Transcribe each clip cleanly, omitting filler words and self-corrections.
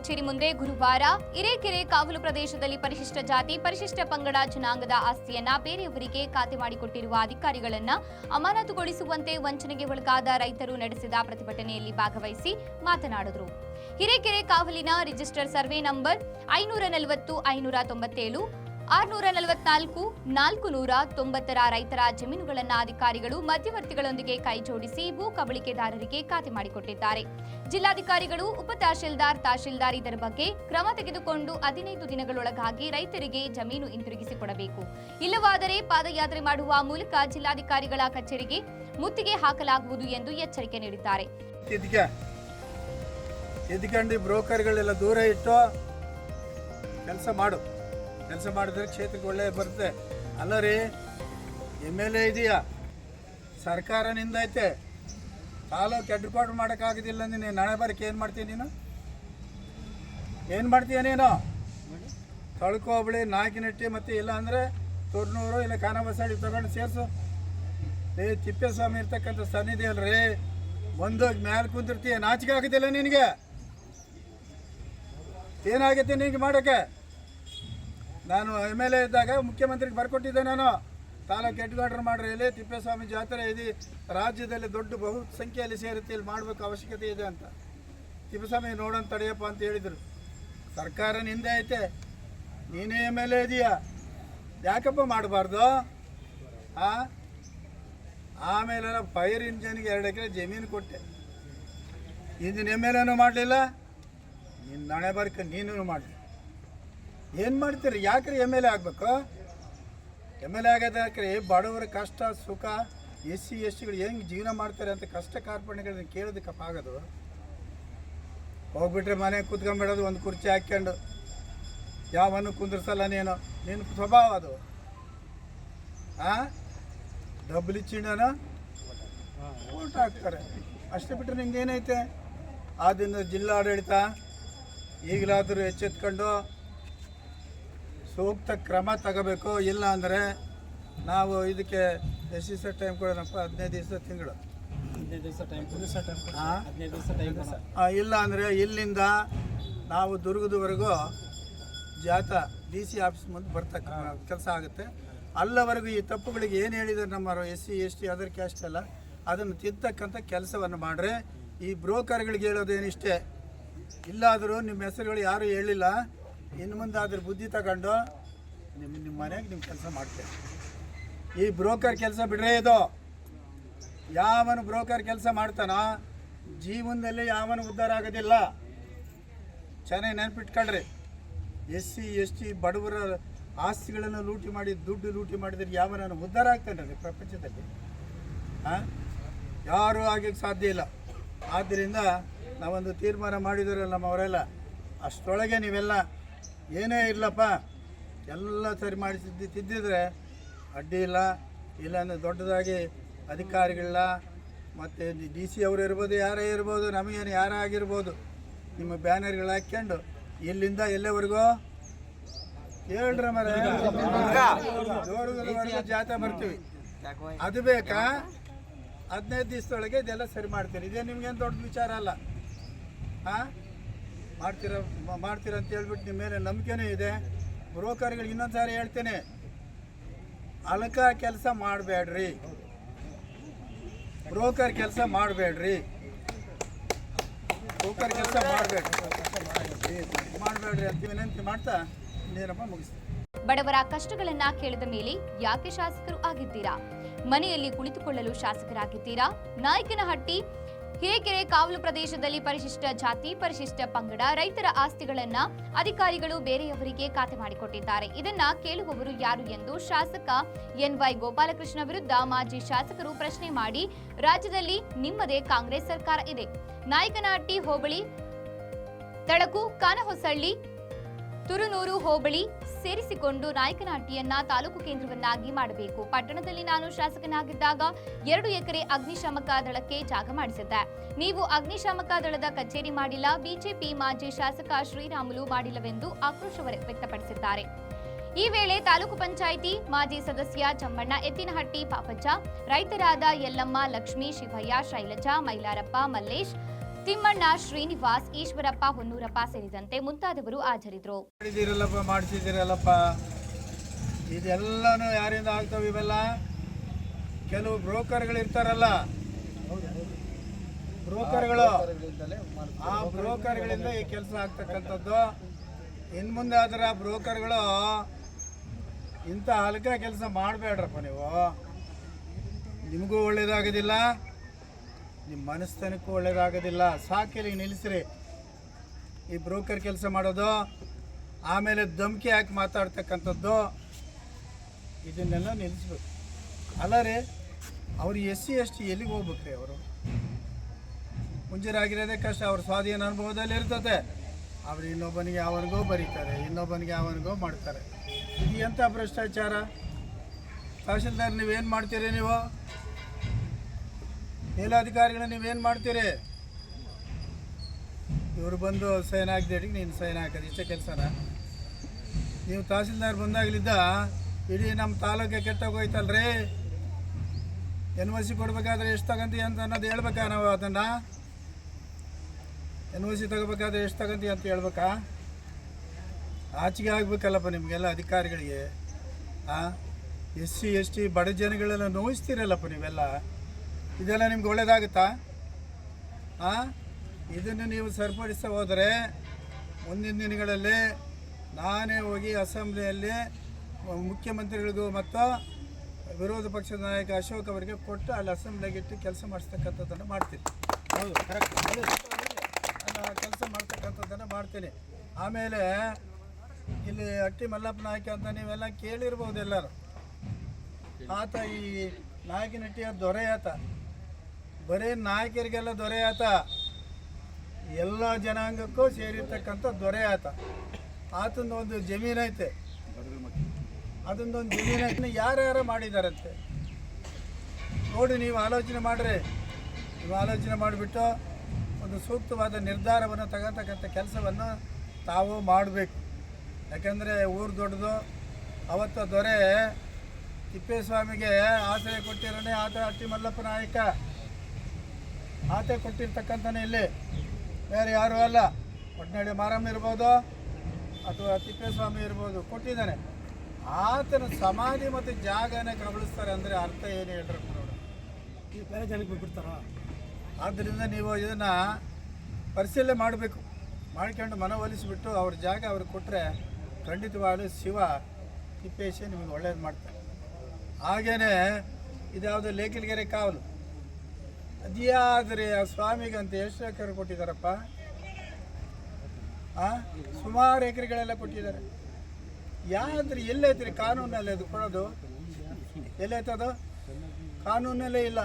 ಕಚೇರಿ ಮುಂದೆ ಗುರುವಾರ ಹಿರೇಕೆರೆ ಕಾವಲು ಪ್ರದೇಶದಲ್ಲಿ ಪರಿಶಿಷ್ಟ ಜಾತಿ ಪರಿಶಿಷ್ಟ ಪಂಗಡ ಜನಾಂಗದ ಆಸ್ತಿಯನ್ನ ಬೇರೆಯವರಿಗೆ ಖಾತೆ ಮಾಡಿಕೊಟ್ಟಿರುವ ಅಧಿಕಾರಿಗಳನ್ನ ಅಮಾನತುಗೊಳಿಸುವಂತೆ ವಂಚನೆಗೆ ಒಳಗಾದ ರೈತರು ನಡೆಸಿದ ಪ್ರತಿಭಟನೆಯಲ್ಲಿ ಭಾಗವಹಿಸಿ ಮಾತನಾಡಿದರು. ಹಿರೇಕೆರೆ ಕಾವಲಿನ ರಿಜಿಸ್ಟರ್ ಸರ್ವೆ ನಂಬರ್ 540 597 644 490 ರೈತರ ಜಮೀನುಗಳನ್ನು ಅಧಿಕಾರಿಗಳು ಮಧ್ಯವರ್ತಿಗಳೊಂದಿಗೆ ಕೈಜೋಡಿಸಿ ಭೂ ಕಬಳಿಕೆದಾರರಿಗೆ ಖಾತೆ ಮಾಡಿಕೊಟ್ಟಿದ್ದಾರೆ. ಜಿಲ್ಲಾಧಿಕಾರಿಗಳು, ಉಪ ತಹಶೀಲ್ದಾರ್, ತಹಶೀಲ್ದಾರ್ ಇದರ ಬಗ್ಗೆ ಕ್ರಮ ತೆಗೆದುಕೊಂಡು 15 ದಿನಗಳೊಳಗಾಗಿ ರೈತರಿಗೆ ಜಮೀನು ಹಿಂತಿರುಗಿಸಿಕೊಡಬೇಕು. ಇಲ್ಲವಾದರೆ ಪಾದಯಾತ್ರೆ ಮಾಡುವ ಮೂಲಕ ಜಿಲ್ಲಾಧಿಕಾರಿಗಳ ಕಚೇರಿಗೆ ಮುತ್ತಿಗೆ ಹಾಕಲಾಗುವುದು ಎಂದು ಎಚ್ಚರಿಕೆ ನೀಡಿದ್ದಾರೆ. ಬ್ರೋಕರ್ಗಳೆಲ್ಲ ದೂರ ಇಟ್ಟು ಕೆಲಸ ಮಾಡಿದ್ರೆ ಕ್ಷೇತ್ರಕ್ಕೆ ಒಳ್ಳೆ ಬರುತ್ತೆ. ಅಲ್ಲ ರೀ, MLA ಇದೆಯಾ, ಸರ್ಕಾರನಿಂದ ಐತೆ, ತಾಲೂಕು ಹೆಡ್ ಕ್ವಾರ್ಟರ್ ಮಾಡೋಕ್ಕಾಗೋದಿಲ್ಲ. ನೀನು ನಾಳೆ ಬರಕ್ಕೆ ಏನು ಮಾಡ್ತೀಯ? ಏನು ಮಾಡ್ತೀಯ ನೀನು? ತಳ್ಕೋಬಳಿ, ನಾಯಕನಟ್ಟಿ ಮತ್ತು ಇಲ್ಲ ಅಂದರೆ ತುರ್ನೂರು ಇಲ್ಲ ಖಾನಾಬಸಾಡಿ ತಗೊಂಡು ಸೇರಿಸು. ತಿಪ್ಪೇಸ್ವಾಮಿ ಇರ್ತಕ್ಕಂಥ ಸನ್ನಿಧಿ ಅಲ್ರಿ, ಒಂದೋಗಿ ಮ್ಯಾಲೆ ಕುಂತಿರ್ತೀಯ, ನಾಚಿಕೆ ಆಗೋದಿಲ್ಲ ನಿನಗೆ? ಏನಾಗೈತೆ ನಿನಗೆ ಮಾಡೋಕ್ಕೆ? ನಾನು MLA ಇದ್ದಾಗ ಮುಖ್ಯಮಂತ್ರಿಗೆ ಬರ್ಕೊಟ್ಟಿದ್ದೆ. ನಾನು ತಾಲೂಕು ಹೆಡ್ ಕ್ವಾರ್ಟರ್ ಮಾಡ್ರಿ, ಇಲ್ಲಿ ತಿಪ್ಪೇಸ್ವಾಮಿ ಜಾತ್ರೆ ಇದೆ, ರಾಜ್ಯದಲ್ಲಿ ದೊಡ್ಡ ಬಹುಸಂಖ್ಯೆಯಲ್ಲಿ ಸೇರುತ್ತೆ, ಇಲ್ಲಿ ಮಾಡಬೇಕು ಅವಶ್ಯಕತೆ ಇದೆ ಅಂತ. ತಿಪ್ಪೇಸ್ವಾಮಿ ನೋಡೋಣ ತಡೆಯಪ್ಪ ಅಂತ ಹೇಳಿದರು. ಸರ್ಕಾರ ನಿಂದೆ ಐತೆ, ನೀನೇ MLA ಇದೆಯಾ, ಯಾಕಪ್ಪ ಮಾಡಬಾರ್ದು? ಆಮೇಲೆ ಫೈರ್ ಇಂಜನ್ಗೆ 2 ಎಕರೆ ಜಮೀನು ಕೊಟ್ಟೆ. ಇಂದಿನ MLAನೂ ಮಾಡಲಿಲ್ಲ, ನಿನ್ನ ನಾಳೆ ಬರ್ಕ ನೀನು ಮಾಡಲಿ. ಏನು ಮಾಡ್ತೀರಿ? ಯಾಕ್ರಿ MLA ಆಗಬೇಕು? MLA ಆಗೋದಾಕ್ರಿ ಬಡವರ ಕಷ್ಟ ಸುಖ, SC STಗಳು ಹೆಂಗೆ ಜೀವನ ಮಾಡ್ತಾರೆ ಅಂತ ಕಷ್ಟ ಕಾರ್ಪಣ್ಯಗಳನ್ನ ಕೇಳೋದಕ್ಕಪ್ಪ ಆಗೋದು. ಹೋಗ್ಬಿಟ್ರೆ ಮನೆಗೆ ಕೂತ್ಕೊಂಡ್ಬಿಡೋದು, ಒಂದು ಕುರ್ಚಿ ಹಾಕ್ಕೊಂಡು ಯಾವನ್ನು ಕುಂದ್ರಸಲ್ಲ. ನಿನ್ನ ಸ್ವಭಾವ ಅದು. ಡಬ್ಬಲಿ ಚಿಣ್ಣನ ಓಟ್ ಹಾಕ್ತಾರೆ ಅಷ್ಟೇ, ಬಿಟ್ಟರೆ ನಿಂಗೆ ಏನೈತೆ? ಆದ್ದರಿಂದ ಜಿಲ್ಲಾಡಳಿತ ಈಗಲಾದರೂ ಎಚ್ಚೆತ್ಕೊಂಡು ಸೂಕ್ತ ಕ್ರಮ ತಗೋಬೇಕು. ಇಲ್ಲ ಅಂದರೆ ನಾವು ಇದಕ್ಕೆ ಎಷ್ಟು ದಿವಸ ಟೈಮ್ ಕೊಡೋಣಪ್ಪ? 15 ದಿವಸ, ತಿಂಗಳು 15 ದಿವಸ. ಇಲ್ಲ ಅಂದರೆ ಇಲ್ಲಿಂದ ನಾವು ದುರ್ಗದವರೆಗೂ ಜಾಥಾ DC ಆಫೀಸ್ ಮುಂದೆ ಬರ್ತಕ್ಕ ಕೆಲಸ ಆಗುತ್ತೆ. ಅಲ್ಲವರೆಗೂ ಈ ತಪ್ಪುಗಳಿಗೆ ಏನು ಹೇಳಿದ್ದಾರೆ ನಮ್ಮ SC ST ಅದರ್ ಕ್ಯಾಸ್ಟ್ ಎಲ್ಲ, ಅದನ್ನು ತಿದ್ದಕ್ಕಂಥ ಕೆಲಸವನ್ನು ಮಾಡ್ರೆ. ಈ ಬ್ರೋಕರ್ಗಳಿಗೆ ಹೇಳೋದೇನಿಷ್ಟೇ, ಇಲ್ಲಾದರೂ ನಿಮ್ಮ ಹೆಸರುಗಳು ಯಾರೂ ಹೇಳಿಲ್ಲ, ಇನ್ನು ಮುಂದೆ ಅದ್ರ ಬುದ್ಧಿ ತಗೊಂಡು ನಿಮ್ಮ ಮನೆಗೆ ನಿಮ್ಮ ಕೆಲಸ ಮಾಡ್ತೇವೆ. ಈ ಬ್ರೋಕರ್ ಕೆಲಸ ಬಿಡ್ರೇ ಇದು. ಯಾವನು ಬ್ರೋಕರ್ ಕೆಲಸ ಮಾಡ್ತಾನೋ ಜೀವನದಲ್ಲಿ ಯಾವನು ಉದ್ಧಾರ ಆಗೋದಿಲ್ಲ. ಚೆನ್ನಾಗಿ ನೆನಪಿಟ್ಕೊಳ್ರಿ. SC ST ಬಡವರ ಆಸ್ತಿಗಳನ್ನು ಲೂಟಿ ಮಾಡಿ ದುಡ್ಡು ಲೂಟಿ ಮಾಡಿದ್ರೆ ಯಾವನ ಉದ್ಧಾರ ಆಗ್ತಾನೆ ಪ್ರಪಂಚದಲ್ಲಿ? ಯಾರೂ ಆಗಕ್ಕೆ ಸಾಧ್ಯ ಇಲ್ಲ. ಆದ್ದರಿಂದ ನಾವೊಂದು ತೀರ್ಮಾನ ಮಾಡಿದ್ರಲ್ಲ ನಮ್ಮವರೆಲ್ಲ, ಅಷ್ಟರೊಳಗೆ ನೀವೆಲ್ಲ ಏನೇ ಇರಲಪ್ಪ ಎಲ್ಲ ಸರಿ ಮಾಡಿ ತಿದ್ದಿದ್ರೆ ಅಡ್ಡಿ ಇಲ್ಲ. ಇಲ್ಲಾಂದರೆ ದೊಡ್ಡದಾಗಿ ಅಧಿಕಾರಿಗಳ ಮತ್ತು DC ಅವರು ಇರ್ಬೋದು, ಯಾರೇ ಇರ್ಬೋದು, ನಮಗೇನು ಯಾರೇ ಆಗಿರ್ಬೋದು, ನಿಮ್ಮ ಬ್ಯಾನರ್ಗಳು ಹಾಕ್ಕೊಂಡು ಇಲ್ಲಿಂದ ಎಲ್ಲೆವರೆಗೂ ಹೇಳ್ರ ಮರ ದೂರದವರೆಗೂ ಜಾಥಾ ಬರ್ತೀವಿ. ಅದು ಬೇಕಾ? 15 ದಿವಸದೊಳಗೆ ಇದೆಲ್ಲ ಸರಿ ಮಾಡ್ತೀರಿ. ಇದೇ ನಿಮ್ಗೇನು ದೊಡ್ಡ ವಿಚಾರ ಅಲ್ಲ. ಮಾಡ್ತೀರ ಅಂತ ಹೇಳ್ಬಿಟ್ಟು ನಿಮ್ಮ ಮೇಲೆ ನಂಬಿಕೆನೂ ಇದೆ. ಬ್ರೋಕರ್ಗಳಿಗೆ ಇನ್ನೊಂದು ಸಾರಿ ಹೇಳ್ತೇನೆ, ಅಲಕ ಕೆಲಸ ಮಾಡಬೇಡ್ರಿ, ಬ್ರೋಕರ್ ಕೆಲಸ ಮಾಡಬೇಡ್ರಿ, ಬ್ರೋಕರ್ ಕೆಲಸ ಮಾಡಬೇಡ್ರಿ ಅಂತ ವಿನಂತಿ ಮಾಡ್ತಾ ನೇರಪ್ಪ ಮುಗಿಸ್ತೀನಿ. ಬಡವರ ಕಷ್ಟಗಳನ್ನ ಕೇಳಿದ ಮೇಲೆ ಯಾಕೆ ಶಾಸಕರು ಆಗಿದ್ದೀರಾ? ಮನೆಯಲ್ಲಿ ಕುಳಿತುಕೊಳ್ಳಲು ಶಾಸಕರಾಗಿದ್ದೀರಾ? ನಾಯಕನಹಟ್ಟಿ ಹಿರೇಕೆರೆ ಕಾವಲು ಪ್ರದೇಶದಲ್ಲಿ ಪರಿಶಿಷ್ಟ ಜಾತಿ ಪರಿಶಿಷ್ಟ ಪಂಗಡ ರೈತರ ಆಸ್ತಿಗಳನ್ನ ಅಧಿಕಾರಿಗಳು ಬೇರೆಯವರಿಗೆ ಖಾತೆ ಮಾಡಿಕೊಟ್ಟಿದ್ದಾರೆ. ಇದನ್ನ ಕೇಳುವವರು ಯಾರು ಎಂದು ಶಾಸಕ NY ಗೋಪಾಲಕೃಷ್ಣ ವಿರುದ್ಧ ಮಾಜಿ ಶಾಸಕರು ಪ್ರಶ್ನೆ ಮಾಡಿ, ರಾಜ್ಯದಲ್ಲಿ ನಿಮ್ಮದೇ ಕಾಂಗ್ರೆಸ್ ಸರ್ಕಾರ ಇದೆ. ನಾಯಕನಹಟ್ಟಿ ಹೋಬಳಿ, ತಳಕು, ಕಾನಹೊಸಳ್ಳಿ, ತುರುನೂರು ಹೋಬಳಿ ಸೇರಿಸಿಕೊಂಡು ನಾಯಕನಹಟ್ಟಿಯನ್ನ ತಾಲೂಕು ಕೇಂದ್ರವನ್ನಾಗಿ ಮಾಡಬೇಕು. ಪಟ್ಟಣದಲ್ಲಿ ನಾನು ಶಾಸಕನಾಗಿದ್ದಾಗ 2 ಎಕರೆ ಅಗ್ನಿಶಾಮಕ ದಳಕ್ಕೆ ಜಾಗ ಮಾಡಿಸಿದ್ದೆ. ನೀವು ಅಗ್ನಿಶಾಮಕ ದಳದ ಕಚೇರಿ ಮಾಡಿಲ್ಲ, ಬಿಜೆಪಿ ಮಾಜಿ ಶಾಸಕ ಶ್ರೀರಾಮುಲು ಮಾಡಿಲ್ಲವೆಂದು ಆಕ್ರೋಶ ವ್ಯಕ್ತಪಡಿಸಿದ್ದಾರೆ. ಈ ವೇಳೆ ತಾಲೂಕು ಪಂಚಾಯಿತಿ ಮಾಜಿ ಸದಸ್ಯ ಚಮ್ಮಣ್ಣ, ಎತ್ತಿನಹಟ್ಟಿ ಪಾಪಜ್ಜ, ರೈತರಾದ ಯಲ್ಲಮ್ಮ, ಲಕ್ಷ್ಮಿ, ಶಿವಯ್ಯ, ಶೈಲಜಾ, ಮೈಲಾರಪ್ಪ, ಮಲ್ಲೇಶ್, ತಿಮ್ಮಣ್ಣ, ಶ್ರೀನಿವಾಸ್, ಈಶ್ವರಪ್ಪ, ಹೊನ್ನೂರಪ್ಪ ಸೇರಿದಂತೆ ಮುಂತಾದವರು ಹಾಜರಿದ್ದರು. ಮಾಡಿಸಿದಿರಲ್ಲಪ್ಪ ಇದೆಲ್ಲನೂ ಯಾರಿಂದ ಆಗ್ತವೆ ಇವೆಲ್ಲ? ಕೆಲವು ಬ್ರೋಕರ್ಗಳು ಇರ್ತಾರಲ್ಲ, ಬ್ರೋಕರ್ಗಳು, ಆ ಬ್ರೋಕರ್ಗಳಿಂದ ಈ ಕೆಲಸ ಆಗ್ತಕ್ಕಂಥದ್ದು. ಇನ್ನು ಮುಂದೆ ಆದ್ರೆ ಆ ಬ್ರೋಕರ್ಗಳು ಇಂಥ ಹಲ್ಕ ಕೆಲಸ ಮಾಡಬೇಡ್ರಪ್ಪ. ನಿಮಗೂ ಒಳ್ಳೇದಾಗೋದಿಲ್ಲ, ನಿಮ್ಮ ಮನಸ್ಥಾನಕ್ಕೂ ಒಳ್ಳೇದಾಗೋದಿಲ್ಲ. ಸಾಕಿಲಿಗೆ ನಿಲ್ಲಿಸ್ರಿ ಈ ಬ್ರೋಕರ್ ಕೆಲಸ ಮಾಡೋದು, ಆಮೇಲೆ ಧಮ್ಕಿ ಹಾಕಿ ಮಾತಾಡ್ತಕ್ಕಂಥದ್ದು, ಇದನ್ನೆಲ್ಲ ನಿಲ್ಲಿಸ್ಬೇಕು. ಅಲ್ಲ ರೀ, ಅವ್ರು SC ST ಎಲ್ಲಿಗೆ ಹೋಗ್ಬೇಕ್ರಿ? ಅವರು ಮುಂಜಾರಾಗಿರೋದೇ ಕಷ್ಟ. ಅವ್ರ ಸ್ವಾಧೀನ ಅನುಭವದಲ್ಲಿ ಇರ್ತದೆ. ಅವ್ರು ಇನ್ನೊಬ್ಬನಿಗೆ ಅವನಿಗೋ ಬರೀತಾರೆ, ಇನ್ನೊಬ್ಬನಿಗೆ ಅವನಿಗೋ ಮಾಡ್ತಾರೆ. ಇದು ಎಂಥ ಭ್ರಷ್ಟಾಚಾರ? ತಹಶೀಲ್ದಾರ್ ನೀವೇನು ಮಾಡ್ತೀರಿ? ನೀವು ಮೇಲಾಧಿಕಾರಿಗಳು ನೀವೇನು ಮಾಡ್ತೀರಿ? ಇವರು ಬಂದು ಸೈನ್ ಹಾಕಿದೇಟಿಗೆ ನೀನು ಸೈನ್ ಹಾಕೋದು, ಇಷ್ಟೇ ಕೆಲಸನ? ನೀವು ತಹಶೀಲ್ದಾರ್ ಬಂದಾಗಲಿದ್ದ ಇಡೀ ನಮ್ಮ ತಾಲೂಕಿಗೆ ಕೆಟ್ಟೋಗೋಯ್ತಲ್ರಿ. NOC ಕೊಡಬೇಕಾದ್ರೆ ಎಷ್ಟು ತಗೊಂತೀವಿ ಅಂತ ಅನ್ನೋದು ಹೇಳ್ಬೇಕಾ? ನಾವು ಅದನ್ನು NOC ತಗೋಬೇಕಾದ್ರೆ ಎಷ್ಟು ತಗೊಂತೀವಿ ಅಂತ ಹೇಳ್ಬೇಕಾ? ಆಚೆಗೆ ಆಗಬೇಕಲ್ಲಪ್ಪ ನಿಮಗೆಲ್ಲ ಅಧಿಕಾರಿಗಳಿಗೆ. SC ST ಬಡ ಜನಗಳೆಲ್ಲ ನೋಯಿಸ್ತೀರಲ್ಲಪ್ಪ ನೀವೆಲ್ಲ. ಇದೆಲ್ಲ ನಿಮ್ಗೆ ಒಳ್ಳೇದಾಗುತ್ತಾ? ಇದನ್ನು ನೀವು ಸರಿಪಡಿಸ್ತಾ ಹೋದರೆ ಮುಂದಿನ ದಿನಗಳಲ್ಲಿ ನಾನೇ ಹೋಗಿ ಅಸೆಂಬ್ಲಿಯಲ್ಲಿ ಮುಖ್ಯಮಂತ್ರಿಗಳಿಗೂ ಮತ್ತು ವಿರೋಧ ಪಕ್ಷದ ನಾಯಕ ಅಶೋಕ್ ಅವರಿಗೆ ಕೊಟ್ಟು ಅಲ್ಲಿ ಅಸೆಂಬ್ಲಿಗೆ ಇಟ್ಟು ಕೆಲಸ ಮಾಡಿಸ್ತಕ್ಕಂಥದ್ದನ್ನು ಮಾಡ್ತೀನಿ. ಹೌದು, ಕರೆಕ್ಟ್. ಕೆಲಸ ಮಾಡ್ತಕ್ಕಂಥದ್ದನ್ನು ಮಾಡ್ತೀನಿ. ಆಮೇಲೆ ಇಲ್ಲಿ ಹಟ್ಟಿ ಮಲ್ಲಪ್ಪ ನಾಯಕ ಅಂತ ನೀವೆಲ್ಲ ಕೇಳಿರ್ಬೋದು ಎಲ್ಲರೂ. ಆತ ಈ ನಾಯಕನಹಟ್ಟಿಯ ದೊರೆ ಆತ. ಬರೀ ನಾಯಕರಿಗೆಲ್ಲ ದೊರೆ ಆತ, ಎಲ್ಲ ಜನಾಂಗಕ್ಕೂ ಸೇರಿರ್ತಕ್ಕಂಥ ದೊರೆ ಆತ. ಆತಂದು ಒಂದು ಜಮೀನೈತೆ, ಅದೊಂದೊಂದು ಜಮೀನೈತೆ ಯಾರ್ಯಾರು ಮಾಡಿದಾರಂತೆ ನೋಡಿ. ನೀವು ಆಲೋಚನೆ ಮಾಡಿರಿ. ನೀವು ಆಲೋಚನೆ ಮಾಡಿಬಿಟ್ಟು ಒಂದು ಸೂಕ್ತವಾದ ನಿರ್ಧಾರವನ್ನು ತಗೋತಕ್ಕಂಥ ಕೆಲಸವನ್ನು ತಾವು ಮಾಡಬೇಕು. ಯಾಕೆಂದರೆ ಊರು ದೊಡ್ಡದು. ಅವತ್ತು ದೊರೆ ತಿಪ್ಪೇಸ್ವಾಮಿಗೆ ಆಶ್ರಯ ಕೊಟ್ಟಿರೋನೇ ಆತ ಹಟ್ಟಿ ಮಲ್ಲಪ್ಪ ನಾಯಕ. ಆತ ಕೊಟ್ಟಿರ್ತಕ್ಕಂಥನೇ ಇಲ್ಲಿ, ಬೇರೆ ಯಾರೂ ಅಲ್ಲ. ಒಟ್ನಾಡಿ ಮಾರಮ್ಮ ಇರ್ಬೋದು ಅಥವಾ ತಿಪ್ಪೇಸ್ವಾಮಿ ಇರ್ಬೋದು, ಕೊಟ್ಟಿದ್ದಾನೆ. ಆತನ ಸಮಾಧಿ ಮತ್ತು ಜಾಗನ ಕಬಳಿಸ್ತಾರೆ ಅಂದರೆ ಅರ್ಥ ಏನು ಹೇಳ್ರಿ ನೋಡಿ. ಈ ಬೇರೆ ಜನಕ್ಕೆ ಬಿಡ್ತಾರ. ಆದ್ದರಿಂದ ನೀವು ಇದನ್ನು ಪರಿಶೀಲನೆ ಮಾಡಬೇಕು. ಮಾಡ್ಕೊಂಡು ಮನವೊಲಿಸಿಬಿಟ್ಟು ಅವ್ರ ಜಾಗ ಅವ್ರಿಗೆ ಕೊಟ್ಟರೆ ಖಂಡಿತವಾಗಲೂ ಶಿವ ತಿಪ್ಪೇಶ ನಿಮಗೆ ಒಳ್ಳೇದು ಮಾಡ್ತಾರೆ. ಹಾಗೇ ಇದ್ಯಾವುದು ಲೇಖಿಲ್ಗೆರೆ ಕಾವಲು, ಅದ್ಯಾದ್ರೆ ಆ ಸ್ವಾಮಿಗಂತ ಎಷ್ಟು ಎಕರೆ ಕೊಟ್ಟಿದ್ದಾರಪ್ಪ? ಸುಮಾರು ಎಕರೆಗಳೆಲ್ಲ ಕೊಟ್ಟಿದ್ದಾರೆ. ಯಾವ್ದು ಎಲ್ಲೈತ್ರಿ ಕಾನೂನಲ್ಲಿ ಅದು ಕೊಡೋದು? ಎಲ್ಲೈತದು? ಕಾನೂನಲ್ಲೇ ಇಲ್ಲ.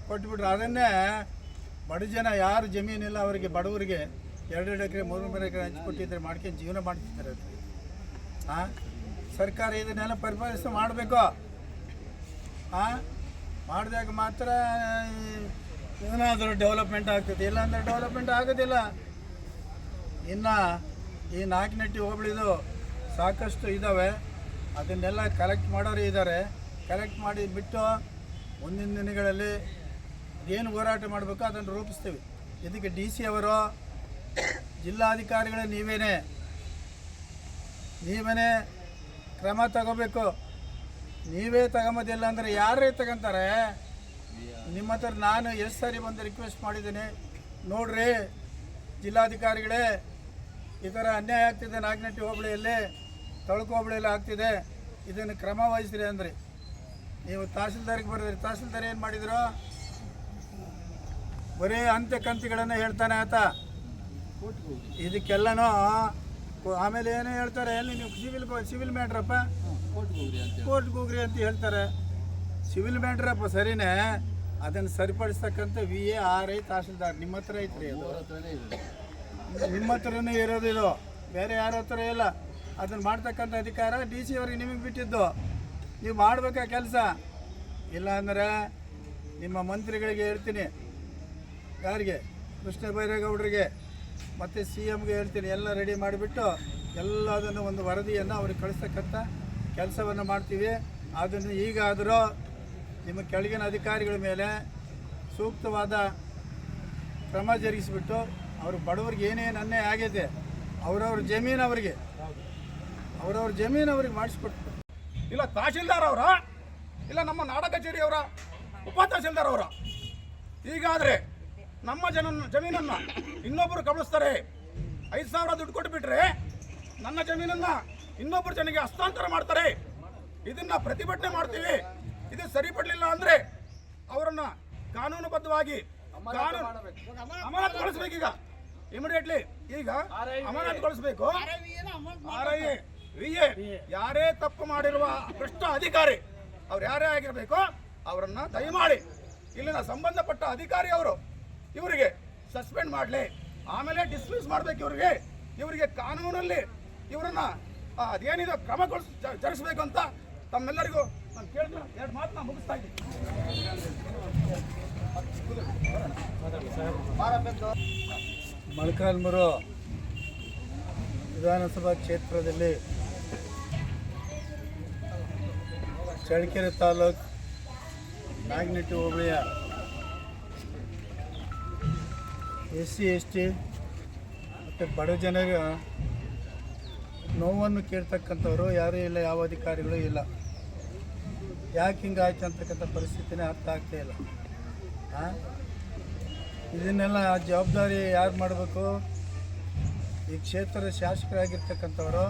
ಕೊಟ್ಬಿಟ್ರೆ ಅದನ್ನೇ ಬಡ ಜನ ಯಾರು ಜಮೀನಿಲ್ಲ ಅವರಿಗೆ, ಬಡವರಿಗೆ 2 ಎಕರೆ 3 ಎಕರೆ ಹಂಚಿಕೊಟ್ಟಿದ್ರೆ ಮಾಡ್ಕೊಂಡು ಜೀವನ ಮಾಡ್ತಿದ್ದಾರೆ. ಸರ್ಕಾರ ಇದನ್ನೆಲ್ಲ ಪರಿಪಾಲಿಸಿ ಮಾಡಬೇಕು. ಮಾಡಿದಾಗ ಮಾತ್ರ ಏನಾದರೂ ಡೆವಲಪ್ಮೆಂಟ್ ಆಗ್ತದೆ, ಇಲ್ಲಾಂದರೆ ಡೆವಲಪ್ಮೆಂಟ್ ಆಗೋದಿಲ್ಲ. ಇನ್ನು ಈ ನಾಯಕನಹಟ್ಟಿ ಹೋಬಳಿದು ಸಾಕಷ್ಟು ಇದ್ದಾವೆ, ಅದನ್ನೆಲ್ಲ ಕಲೆಕ್ಟ್ ಮಾಡೋರು ಇದ್ದಾರೆ. ಕಲೆಕ್ಟ್ ಮಾಡಿ ಬಿಟ್ಟು ಮುಂದಿನ ದಿನಗಳಲ್ಲಿ ಏನು ಹೋರಾಟ ಮಾಡಬೇಕು ಅದನ್ನು ರೂಪಿಸ್ತೀವಿ. ಇದಕ್ಕೆ DC ಅವರು, ಜಿಲ್ಲಾಧಿಕಾರಿಗಳೇ ನೀವೇ ಕ್ರಮ ತಗೋಬೇಕು. ನೀವೇ ತಗೊಂಬೋದಿಲ್ಲ ಅಂದರೆ ಯಾರೇ ತಗೊಂತಾರೆ? ನಿಮ್ಮ ಹತ್ರ ನಾನು ಎಷ್ಟು ಸಾರಿ ಬಂದು ರಿಕ್ವೆಸ್ಟ್ ಮಾಡಿದ್ದೀನಿ, ನೋಡ್ರಿ ಜಿಲ್ಲಾಧಿಕಾರಿಗಳೇ, ಈ ಥರ ಅನ್ಯಾಯ ಆಗ್ತಿದೆ ನಾಗನಹಟ್ಟಿ ಹೋಬಳಿಯಲ್ಲಿ, ತಳಕು ಹೋಬಳಿಯಲ್ಲಿ ಆಗ್ತಿದೆ, ಇದನ್ನು ಕ್ರಮ ವಹಿಸ್ರಿ ಅಂದ್ರಿ. ನೀವು ತಹಶೀಲ್ದಾರ್ಗೆ ಬರೆದ್ರಿ. ತಹಶೀಲ್ದಾರ್ ಏನು ಮಾಡಿದ್ರು? ಬರೀ ಅಂತ್ಯ ಕಂತಿಗಳನ್ನು ಹೇಳ್ತಾನೆ ಆತ. ಇದಕ್ಕೆಲ್ಲನೂ ಆಮೇಲೆ ಏನೋ ಹೇಳ್ತಾರೆ, ಎಲ್ಲಿ ನೀವು ಸಿವಿಲ್ ಮ್ಯಾಟ್ರಪ್ಪ, ಕೋರ್ಟ್ಗೆ ಹೋಗ್ರಿ ಅಂತ ಹೇಳ್ತಾರೆ. ಸಿವಿಲ್ ಮ್ಯಾಟ್ರಪ್ಪ ಸರಿನೇ, ಅದನ್ನು ಸರಿಪಡಿಸ್ತಕ್ಕಂಥ VA RI ತಹಶೀಲ್ದಾರ್ ನಿಮ್ಮ ಹತ್ರ ಐತ್ರಿ. ಅದು ನಿಮ್ಮ ಹತ್ರನೇ ಇರೋದು, ಇದು ಬೇರೆ ಯಾರ ಹತ್ರ ಇಲ್ಲ. ಅದನ್ನು ಮಾಡ್ತಕ್ಕಂಥ ಅಧಿಕಾರ DC ಅವ್ರಿಗೆ ನಿಮಗೆ ಬಿಟ್ಟಿದ್ದು. ನೀವು ಮಾಡಬೇಕಾ ಕೆಲಸ? ಇಲ್ಲ ಅಂದರೆ ನಿಮ್ಮ ಮಂತ್ರಿಗಳಿಗೆ ಹೇಳ್ತೀನಿ, ಯಾರಿಗೆ? ಕೃಷ್ಣ ಬೈರೇಗೌಡರಿಗೆ ಮತ್ತು CMಗೆ ಹೇಳ್ತೀನಿ, ಎಲ್ಲ ರೆಡಿ ಮಾಡಿಬಿಟ್ಟು ಎಲ್ಲದನ್ನು ಒಂದು ವರದಿಯನ್ನು ಅವ್ರಿಗೆ ಕಳಿಸ್ತಕ್ಕಂಥ ಕೆಲಸವನ್ನು ಮಾಡ್ತೀವಿ. ಅದನ್ನು ಈಗಾದರೂ ನಿಮ್ಮ ಕೆಳಗಿನ ಅಧಿಕಾರಿಗಳ ಮೇಲೆ ಸೂಕ್ತವಾದ ಕ್ರಮ ಜರುಗಿಸಿಬಿಟ್ಟು ಅವರು ಬಡವರಿಗೆ ಏನೇನು ಅನ್ಯಾಯ ಆಗಿದೆ ಅವ್ರವ್ರ ಜಮೀನು ಅವರಿಗೆ ಮಾಡಿಸ್ಕೊಟ್ಟು. ಇಲ್ಲ ತಹಶೀಲ್ದಾರ್ ಅವರ, ಇಲ್ಲ ನಮ್ಮ ನಾಡ ಕಚೇರಿಯವರ, ಉಪ ತಹಶೀಲ್ದಾರ್ ಅವರ. ಹೀಗಾದರೆ ನಮ್ಮ ಜಮೀನನ್ನು ಇನ್ನೊಬ್ಬರು ಕಬಳಿಸ್ತಾರೆ. 5,000 ದುಡ್ಡು ಕೊಟ್ಟುಬಿಟ್ರೆ ನನ್ನ ಜಮೀನನ್ನು ಇನ್ನೊಬ್ಬರು ಜನಕ್ಕೆ ಹಸ್ತಾಂತರ ಮಾಡ್ತಾರೆ. ಇದನ್ನ ಪ್ರತಿಭಟನೆ ಮಾಡ್ತೀವಿ. ಇದು ಸರಿಪಡಲಿಲ್ಲ ಅಂದರೆ ಅವರನ್ನು ಕಾನೂನುಬದ್ಧವಾಗಿ ಅಮಾನತುಗೊಳಿಸಬೇಕು. ಈಗ ಇಮಿಡಿಯೇಟ್ಲಿ ಈಗ ಅಮಾನತುಗೊಳಿಸಬೇಕು. RIA VA ಯಾರೇ ತಪ್ಪು ಮಾಡಿರುವ ಭ್ರಷ್ಟ ಅಧಿಕಾರಿ ಅವ್ರು ಯಾರೇ ಆಗಿರಬೇಕು ಅವರನ್ನು ದಯಮಾಡಿ ಇಲ್ಲಿನ ಸಂಬಂಧಪಟ್ಟ ಅಧಿಕಾರಿ ಅವರು ಇವರಿಗೆ ಸಸ್ಪೆಂಡ್ ಮಾಡಲಿ. ಆಮೇಲೆ ಡಿಸ್ಮಿಸ್ ಮಾಡಬೇಕು. ಇವರಿಗೆ ಕಾನೂನಲ್ಲಿ ಇವರನ್ನ ಅದೇನಿದೆ ಜರುಗಿಸಬೇಕು ಅಂತ ತಮ್ಮೆಲ್ಲರಿಗೂ ನಾನು ಕೇಳ್ತೀನಿ. 2 ಮಾತನ್ನ ಮುಗಿಸ್ತಾ ಇದ್ದೀನಿ. ಮೊಳಕಾಲ್ಮೂರು ವಿಧಾನಸಭಾ ಕ್ಷೇತ್ರದಲ್ಲಿ ಚಳ್ಳಕೆರೆ ತಾಲೂಕು ನಾಗನಟ್ಟಿ ಹೋಬಳಿಯ SC ST ಮತ್ತು ಬಡ ಜನರ ನೋವನ್ನು ಕೇಳ್ತಕ್ಕಂಥವ್ರು ಯಾರೂ ಇಲ್ಲ, ಯಾವ ಅಧಿಕಾರಿಗಳು ಇಲ್ಲ. ಯಾಕೆ ಹಿಂಗಾಯ್ತು ಅಂತಕ್ಕಂಥ ಪರಿಸ್ಥಿತಿನೇ ಅರ್ಥ ಆಗ್ತಾ ಇಲ್ಲ. ಇದನ್ನೆಲ್ಲ ಜವಾಬ್ದಾರಿ ಯಾರು ಮಾಡಬೇಕು? ಈ ಕ್ಷೇತ್ರದ ಶಾಸಕರಾಗಿರ್ತಕ್ಕಂಥವರು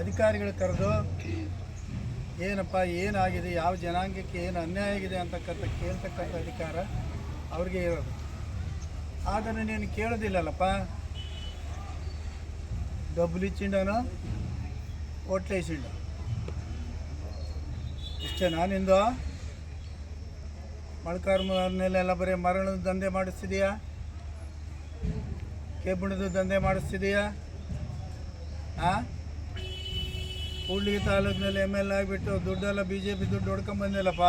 ಅಧಿಕಾರಿಗಳು ಕರೆದು ಏನಪ್ಪ ಏನಾಗಿದೆ, ಯಾವ ಜನಾಂಗಕ್ಕೆ ಏನು ಅನ್ಯಾಯ ಆಗಿದೆ ಕೇಳ್ತಕ್ಕಂಥ ಅಧಿಕಾರ ಅವ್ರಿಗೆ ಇರೋದು. ಆದರೆ ನೀನು ಕೇಳೋದಿಲ್ಲಲ್ಲಪ್ಪ. ಡಬ್ಬುಲಿ ಚಿಂಡನೋ ಹೋಟ್ಲೆ ಚಿಂಡ ಇಷ್ಟೇ. ನಾನಿಂದು ಮೊಳಕಾಲ್ಮೂರಿನಲ್ಲೆಲ್ಲ ಬರೀ ಮರಣದ ದಂಧೆ ಮಾಡಿಸ್ತಿದೀಯಾ, ಕೆಬ್ಬಣದ ದಂಧೆ ಮಾಡಿಸ್ತಿದೀಯಾ. ಕೂಡ್ಲಿಗಿ ತಾಲೂಕಿನಲ್ಲಿ ML ಆಗಿಬಿಟ್ಟು ದುಡ್ಡೆಲ್ಲ BJP ದುಡ್ಡು ಹೊಡ್ಕೊಂಬಂದಿಲ್ಲಪ್ಪ,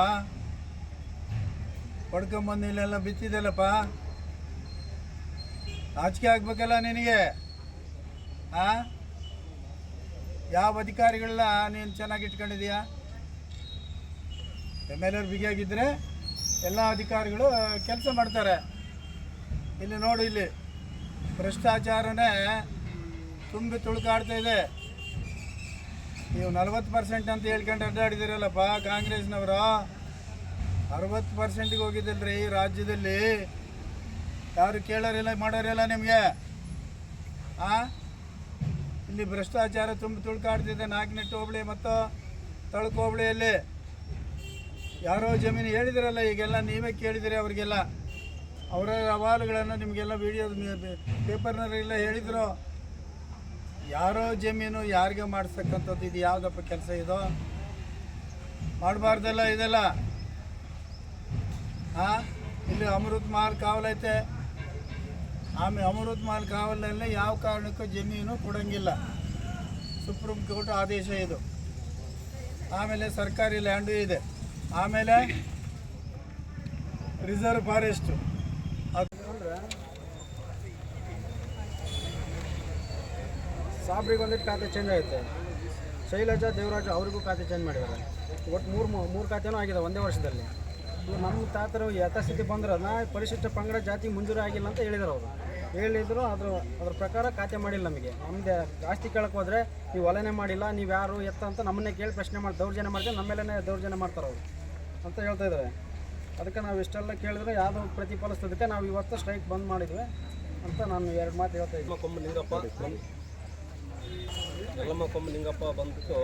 ಇಲ್ಲೆಲ್ಲ ಬಿತ್ತಿದ್ದಲ್ಲಪ್ಪ. ನಾಚಿಕೆ ಆಗ್ಬೇಕಲ್ಲ ನಿನಗೆ. ಯಾವ ಅಧಿಕಾರಿಗಳನ್ನ ನೀನು ಚೆನ್ನಾಗಿ ಇಟ್ಕೊಂಡಿದೀಯಾ? MLA ಬಿಗಿಯಾಗಿದ್ದರೆ ಎಲ್ಲ ಅಧಿಕಾರಿಗಳು ಕೆಲಸ ಮಾಡ್ತಾರೆ. ಇಲ್ಲಿ ನೋಡು, ಇಲ್ಲಿ ಭ್ರಷ್ಟಾಚಾರನೇ ತುಂಬಿ ತುಳುಕಾಡ್ತಾ ಇದೆ. ನೀವು 40% ಅಂತ ಹೇಳ್ಕೊಂಡು ಅಡ್ಡಾಡಿದಿರಲ್ಲಪ್ಪ ಕಾಂಗ್ರೆಸ್ನವರು. 60%ಗೆ ಹೋಗಿದ್ದಲ್ರಿ ಈ ರಾಜ್ಯದಲ್ಲಿ. ಯಾರು ಕೇಳೋರಿಲ್ಲ, ಮಾಡೋರಿಲ್ಲ ನಿಮಗೆ. ಇಲ್ಲಿ ಭ್ರಷ್ಟಾಚಾರ ತುಂಬಿ ತುಳುಕಾಡ್ತಿದೆ. ನಾಗನಟ್ಟಿ ಹೋಬಳಿ ಮತ್ತು ತಳಕು ಹೋಬಳಿಯಲ್ಲಿ ಯಾರೋ ಜಮೀನು ಹೇಳಿದಿರಲ್ಲ, ಈಗೆಲ್ಲ ನೀವೇ ಕೇಳಿದಿರಿ ಅವ್ರಿಗೆಲ್ಲ. ಅವರ ಅಹವಾಲುಗಳನ್ನು ನಿಮಗೆಲ್ಲ ವಿಡಿಯೋ ಪೇಪರ್ನಲ್ಲೆಲ್ಲ ಹೇಳಿದರು. ಯಾರೋ ಜಮೀನು ಯಾರಿಗೆ ಮಾಡಿಸ್ತಕ್ಕಂಥದ್ದು ಇದು ಯಾವುದಪ್ಪ ಕೆಲಸ? ಇದು ಮಾಡಬಾರ್ದಲ್ಲ ಇದೆಲ್ಲ. ಇಲ್ಲಿ ಅಮೃತ್ ಮಹಲ್ ಕಾವಲೈತೆ. ಆಮೇಲೆ ಅಮೃತ್ ಮಹಲ್ ಕಾವಲಲ್ಲಿ ಯಾವ ಕಾರಣಕ್ಕೂ ಜಮೀನು ಕೊಡೋಂಗಿಲ್ಲ. ಸುಪ್ರೀಂ ಕೋರ್ಟ್ ಆದೇಶ ಇದು. ಆಮೇಲೆ ಸರ್ಕಾರಿ ಲ್ಯಾಂಡು ಇದೆ. ಆಮೇಲೆ ರಿಸರ್ವ್ ಫಾರೆಸ್ಟು. ಸಾಬ್ರಿಗೆ ಒಂದಿಟ್ಟು ಖಾತೆ ಚೇಂಜ್ ಆಗುತ್ತೆ. ಶೈಲಜಾ ದೇವರಾಜು ಅವ್ರಿಗೂ ಖಾತೆ ಚೇಂಜ್ ಮಾಡಿದ್ದಾರೆ. ಒಟ್ಟು ಮೂರು ಖಾತೆನೂ ಆಗಿದೆ ಒಂದೇ ವರ್ಷದಲ್ಲಿ. ನಮ್ಮ ತಾತರು ಯಥಾಸ್ಥಿತಿ ಬಂದ್ರೆ ಪರಿಶಿಷ್ಟ ಪಂಗಡ ಜಾತಿ ಮಂಜೂರು ಆಗಿಲ್ಲ ಅಂತ ಹೇಳಿದ್ರು. ಹೇಳಿದ್ರು ಅದ್ರ ಪ್ರಕಾರ ಖಾತೆ ಮಾಡಿಲ್ಲ ನಮಗೆ. ನಮ್ಮದೇ ಆಸ್ತಿ ಕೇಳಕ್ಕೆ ಹೋದರೆ ನೀವು ಹೊಲನೇ ಮಾಡಿಲ್ಲ, ನೀವು ಯಾರು ಎತ್ತ ಅಂತ ನಮ್ಮನ್ನೇ ಕೇಳಿ ಪ್ರಶ್ನೆ ಮಾಡಿ ದೌರ್ಜನ್ಯ ಮಾಡ್ತಾರೆ. ನಮ್ಮ ಮೇಲೇ ದೌರ್ಜನ್ಯ ಮಾಡ್ತಾರೆ ಅವರು ಅಂತ ಹೇಳ್ತಾ ಇದ್ದಾರೆ. ಅದಕ್ಕೆ ನಾವು ಇಷ್ಟೆಲ್ಲ ಕೇಳಿದ್ರೆ ಯಾವುದೋ ಪ್ರತಿಫಲಿಸೋದಕ್ಕೆ ನಾವು ಇವತ್ತು ಸ್ಟ್ರೈಕ್ ಬಂದ್ ಮಾಡಿದ್ವಿ ಅಂತ ನಾನು 2 ಮಾತು ಹೇಳ್ತಾ ಇದ್ದೀನಿ. ಯಲ್ಲಮ್ಮ ಕೊಂಬ ಲಿಂಗಪ್ಪ ಬಂದ್ಬಿಟ್ಟು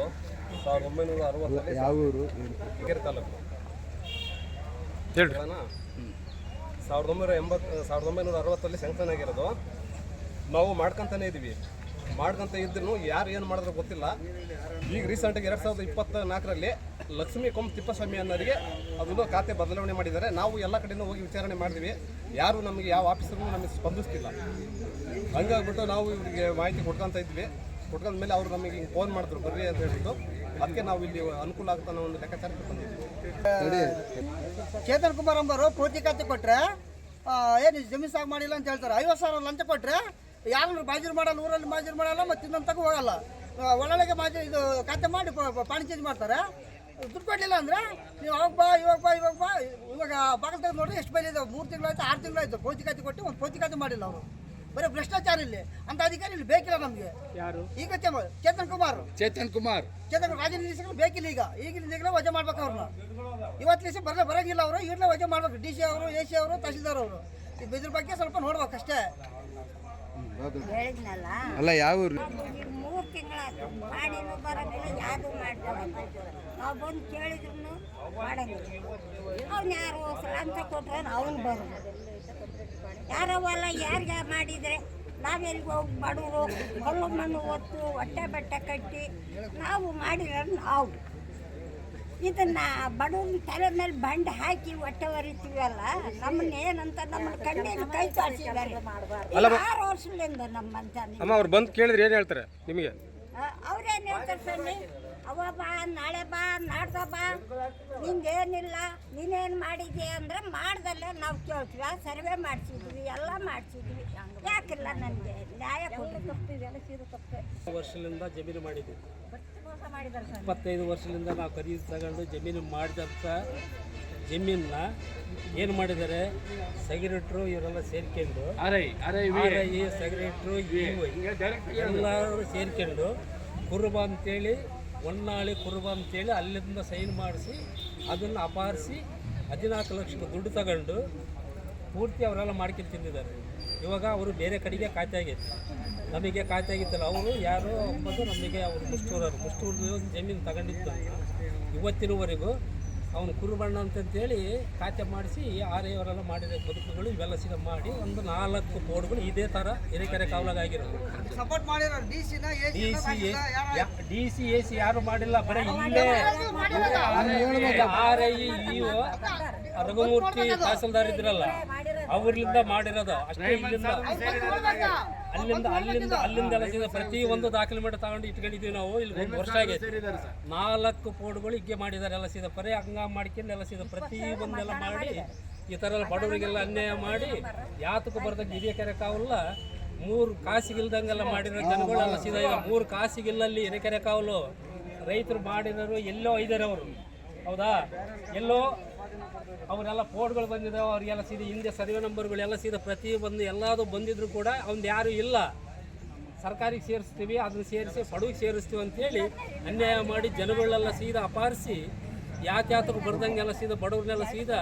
1960 ಯಾವ ಊರು? ಚಳ್ಳಕೆರೆ ತಾಲೂಕು. 1960 ಸ್ಯಾಂಕ್ಷನ್ ಆಗಿರೋದು. ನಾವು ಮಾಡ್ಕೊತಾನೆ ಇದ್ದೀವಿ. ಮಾಡ್ಕೊಂತ ಇದ್ರೂ ಯಾರು ಏನು ಮಾಡಿದ್ರು ಗೊತ್ತಿಲ್ಲ. ಈಗ ರೀಸೆಂಟಾಗಿ 2024ರಲ್ಲಿ ಲಕ್ಷ್ಮೀ ಕೊಂಬ ತಿಪ್ಪಸ್ವಾಮಿ ಅನ್ನೋರಿಗೆ ಅದನ್ನು ಖಾತೆ ಬದಲಾವಣೆ ಮಾಡಿದ್ದಾರೆ. ನಾವು ಎಲ್ಲ ಕಡೆಯೂ ಹೋಗಿ ವಿಚಾರಣೆ ಮಾಡಿದ್ವಿ. ಯಾರು ನಮಗೆ ಯಾವ ಆಫೀಸರ್ಗೂ ನಮಗೆ ಸ್ಪಂದಿಸ್ತಿಲ್ಲ. ಹಂಗಾಗ್ಬಿಟ್ಟು ನಾವು ಇವರಿಗೆ ಮಾಹಿತಿ ಕೊಟ್ಕೊತ ಇದ್ವಿ. ಕೊಟ್ಕೊಂಡ ಮೇಲೆ ಅವರು ನಮಗೆ ಹಿಂಗೆ ಫೋನ್ ಮಾಡಿದ್ರು ಬರ್ರಿ ಅಂತ ಹೇಳಿದ್ದು. ಅದಕ್ಕೆ ನಾವು ಇಲ್ಲಿ ಅನುಕೂಲ ಆಗುತ್ತಾ ನಾವು ಒಂದು ಲೆಕ್ಕಾಚಾರಕ್ಕೆ ಬಂದಿದ್ವಿ. ಚೇತನ್ ಕುಮಾರ್ ಅಂಬರು ಪೂರ್ತಿ ಖಾತೆ ಕೊಟ್ಟರೆ ಏನು ಜಮೀನು ಸಾగు ಮಾಡಿಲ್ಲ ಅಂತ ಹೇಳ್ತಾರೆ. 50,000 ಲಂಚ ಕೊಟ್ಟರೆ ಯಾರನ್ನು ಮಾಜೂರು ಮಾಡಲ್ಲ, ಊರಲ್ಲಿ ಮಾಜೂರು ಮಾಡಲ್ಲ, ಮತ್ತು ಇನ್ನೊಂದು ತಗೋ ಹೋಗಲ್ಲ. ಒಳಗೆ ಇದು ಖಾತೆ ಮಾಡಿ ಪಾಣಿ ಚೇಂಜ್ ಮಾಡ್ತಾರೆ. ದುಡ್ಡು ಕೊಡಲಿಲ್ಲ ಅಂದರೆ ನೀವು ಅವಾಗ ಬಾ ಇವಾಗ ಬಾಗಿಲು ತೆಗೆದು ನೋಡ್ರಿ ಎಷ್ಟು ಬೆಲೆ ಇದಾವೆ. 3 ತಿಂಗಳಾಯ್ತು 6 ತಿಂಗಳಾಯ್ತು ಪೌತಿಕಾತಿ ಕೊಟ್ಟು ಒಂದು ಪೌತಿಕಾತಿ ಮಾಡಿಲ್ಲ ಅವರು. ಬರೀ ಭ್ರಷ್ಟಾಚಾರ ಇಲ್ಲಿ ಅಂತ ಅಧಿಕಾರಿ ಇಲ್ಲಿ ಬೇಕಿಲ್ಲ ನಮಗೆ. ಯಾರು? ಈಗ ಚೇತನ್ ಕುಮಾರ್ ರಾಜನಿರ್ದೇಶಕರು ಬೇಕಿಲ್ಲ. ಈಗಿನ ವಜಾ ಮಾಡ್ಬೇಕು ಅವ್ರನ್ನ. ಇವತ್ತು ದಿವಸ ಬರಂಗಿಲ್ಲ ಅವರು. ಈಗಲೇ ವಜಾ ಮಾಡ್ಬೇಕು. DC ಅವರು, AC ಅವರು, ತಹಸೀಲ್ದಾರ್ ಅವರು. ಇದ್ರ ಬಗ್ಗೆ ಸ್ವಲ್ಪ ನೋಡ್ಬೇಕು ಅಷ್ಟೇ. ಹೇಳಿದ್ನಲ್ಲ ಅಲ್ಲ ಯಾವ 3 ತಿಂಗಳಾಯ್ತು ಮಾಡಿನೂ ಬರೋಂಗಿಲ್ಲ, ಯಾವುದು ಮಾಡ್ತಾರೆ. ನಾವು ಬಂದು ಕೇಳಿದ್ರು ಮಾಡಂಗಿಲ್ಲ. ಅವ್ನು ಯಾರು ಲಂಚ ಕೊಟ್ರೆ ಅವ್ನು ಬರೋದು. ಯಾರವಲ್ಲ ಯಾರಿಗೆ ಮಾಡಿದರೆ ನಾವೆಲ್ಲಿಗೆ ಹೋಗಿ ಬಡವರು ಕಲ್ಲು ಮಣ್ಣು ಹೊತ್ತು ಹೊಟ್ಟೆ ಬಟ್ಟೆ ಕಟ್ಟಿ ನಾವು ಮಾಡಿರೋ ನಾವು ಇದನ್ನು ಬಡವ್ರ ತಲೆ ಮೇಲೆ ಬಂಡೆ ಹಾಕಿ ಹೊಟ್ಟೆ ಹೊರಿತೀವಲ್ಲ, ನಮ್ಮನ್ನ ಏನಂತ ನಮ್ಮನ್ನ ಕಣ್ಣಿನ ಕೈ ತೋರಿಸಿದ್ದಾರೆ 6 ವರ್ಷದಿಂದ ನಮ್ಮಂತ. ಅಮ್ಮ ಅವ್ರು ಬಂದು ಕೇಳಿದ್ರೆ ಏನು ಹೇಳ್ತಾರೆ ನಿಮಗೆ? ಅವ್ರೇನು ಹೇಳ್ತಾರೆ ಸಣ್ಣಿ, ಅವ ಬಾ ನಾಳೆ ಬಾ ನಾಡ್ದ ಬಾ, ನಿಂದೇನಿಲ್ಲ ನೀನೇನು ಮಾಡಿದ್ಯಾ ಅಂದರೆ ಮಾಡ್ದಲ್ಲೇ ನಾವು ಕೇಳ್ತೀವಿ. ಸರ್ವೆ ಮಾಡಿಸಿದ್ವಿ, ಎಲ್ಲ ಮಾಡಿಸಿದ್ವಿ, ಯಾಕಿಲ್ಲ ನನಗೆ ನ್ಯಾಯ ಕೊಡ್ತೀವಿ. ಎಲ್ಲ ಸೀರೆ ತಪ್ಪೆ ವರ್ಷದಿಂದ ಜಮೀನು ಮಾಡಿದ್ವಿ. 25 ವರ್ಷದಿಂದ ನಾವು ಖರೀದಿ ತಗೊಂಡು ಜಮೀನು ಮಾಡಿದಂಥ ಜಮೀನನ್ನ ಏನು ಮಾಡಿದ್ದಾರೆ, ಸೆಕ್ರೆಟ್ರು ಇವರೆಲ್ಲ ಸೇರ್ಕೊಂಡು RI ಸೆಕ್ರೆಟ್ರು ಎಲ್ಲರೂ ಸೇರ್ಕೊಂಡು ಕುರುಬ ಅಂತೇಳಿ ಹೊನ್ನಾಳಿ ಕುರುಬ ಅಂತೇಳಿ ಅಲ್ಲಿಂದ ಸೈನ್ ಮಾಡಿಸಿ ಅದನ್ನು ಅಪಹರಿಸಿ 14 ಲಕ್ಷಕ್ಕೆ ದುಡ್ಡು ತಗೊಂಡು ಪೂರ್ತಿ ಅವರೆಲ್ಲ ಮಾಡ್ಕೊಂಡು ತಿಂದಿದ್ದಾರೆ. ಇವಾಗ ಅವರು ಬೇರೆ ಕಡೆಗೆ ಖಾತೆ ಆಗೈತೆ, ನಮಗೆ ಖಾತೆ ಆಗಿತ್ತಲ್ಲ. ಅವರು ಯಾರು ಅಂಬೋದು ನಮಗೆ ಅವರು ಮುಷ್ಟೂರು ಜಮೀನು ತಗೊಂಡಿದ್ದು ಇವತ್ತಿನವರೆಗೂ ಅವನು ಕುರುಬಣ್ಣ ಅಂತಂತೇಳಿ ಖಾತೆ ಮಾಡಿಸಿ RI ಅವರೆಲ್ಲ ಮಾಡಿರೋ ಬದುಕುಗಳು ಇವೆಲ್ಲ ಸಿಗ ಮಾಡಿ ಒಂದು 4 ಬೋರ್ಡ್ಗಳು ಇದೇ ಥರ ಹಿರೇಕೆರೆ ಕಾವಲಾಗಿರೋದು. ಸಪೋರ್ಟ್ ಮಾಡಿರೋ DC AC ಯಾರು ಮಾಡಿಲ್ಲ, ಬರೀ ಇಲ್ಲೇ RI EO ರಘುಮೂರ್ತಿ ತಹಸೀಲ್ದಾರ್ ಇದ್ರಲ್ಲ ಅವ್ರಿಂದ ಮಾಡಿರೋದು ಅಷ್ಟೇ. ಅಲ್ಲಿಂದ ಎಲ್ಲ ಪ್ರತಿ ಒಂದು ದಾಖಲೆ ಮಾಡಿ ತಗೊಂಡು ಇಟ್ಕೊಂಡಿದ್ದೀವಿ ನಾವು. ಇಲ್ಲಿ 1 ವರ್ಷ ಆಗೈತೆ. 4 ಬೋರ್ಡ್ಗಳು ಹೀಗೆ ಮಾಡಿದ್ದಾರೆ. ಎಲ್ಲ ಸೀದಾ ಬರೀ ಹಂಗ ಮಾಡ್ಕೊಂಡು ಎಲ್ಲ ಸೀದಾ ಪ್ರತಿ ಒಂದೆಲ್ಲ ಮಾಡಿ ಈ ಥರ ಎಲ್ಲ ಬಡವರಿಗೆಲ್ಲ ಅನ್ಯಾಯ ಮಾಡಿ ಯಾತಕ್ಕೂ ಬರ್ದಂಗೆ ಹಿರೇಕೆರೆ ಕಾವಲ್ಲ 3 ಕಾಸಿಗಿಲ್ದಂಗೆಲ್ಲ ಮಾಡಿರೋ ಜನಗಳೆಲ್ಲ ಸೀದಾ ಈಗ 3 ಕಾಸಿಗಿಲ್ಲಲ್ಲಿ ಹಿರೇಕೆರೆ ಕಾವಲು ರೈತರು ಮಾಡಿರೋರು ಎಲ್ಲೋ ಇದ್ದಾರೆ ಅವರು. ಹೌದಾ? ಎಲ್ಲೋ ಅವರೆಲ್ಲ ಫೋಡ್ಗಳು ಬಂದಿದ್ದಾವೆ. ಅವರಿಗೆಲ್ಲ ಸೀದಾ ಹಿಂದೆ ಸರ್ವೆ ನಂಬರ್ಗಳೆಲ್ಲ ಸೀದಾ ಪ್ರತಿ ಒಂದು ಎಲ್ಲದು ಬಂದಿದ್ರು ಕೂಡ ಅವ್ನು ಯಾರೂ ಇಲ್ಲ. ಸರ್ಕಾರಿಗೆ ಸೇರಿಸ್ತೀವಿ, ಅದನ್ನು ಸೇರಿಸಿ ಬಡವಿಗೆ ಸೇರಿಸ್ತೀವಿ ಅಂತೇಳಿ ಅನ್ಯಾಯ ಮಾಡಿ ಜನಗಳೆಲ್ಲ ಸೀದಾ ಅಪಹರಿಸಿ ಯಾತ್ಯಾತರು ಬರ್ದಂಗೆಲ್ಲ ಸೀದಾ ಬಡವ್ರನ್ನೆಲ್ಲ ಸೀದಾ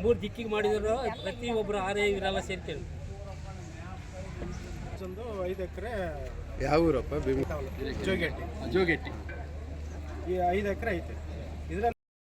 3 ದಿಕ್ಕಿಗೆ ಮಾಡಿದ್ರು. ಪ್ರತಿಯೊಬ್ಬರು RI ಇವರೆಲ್ಲ ಸೇರ್ಕೊಂಡು 5 ಎಕರೆ ಯಾವ ಊರಪ್ಪ? ಜೋಗೆಟ್ಟಿ ಈ 5 ಎಕರೆ ಐತೆ. ಇದರಲ್ಲಿ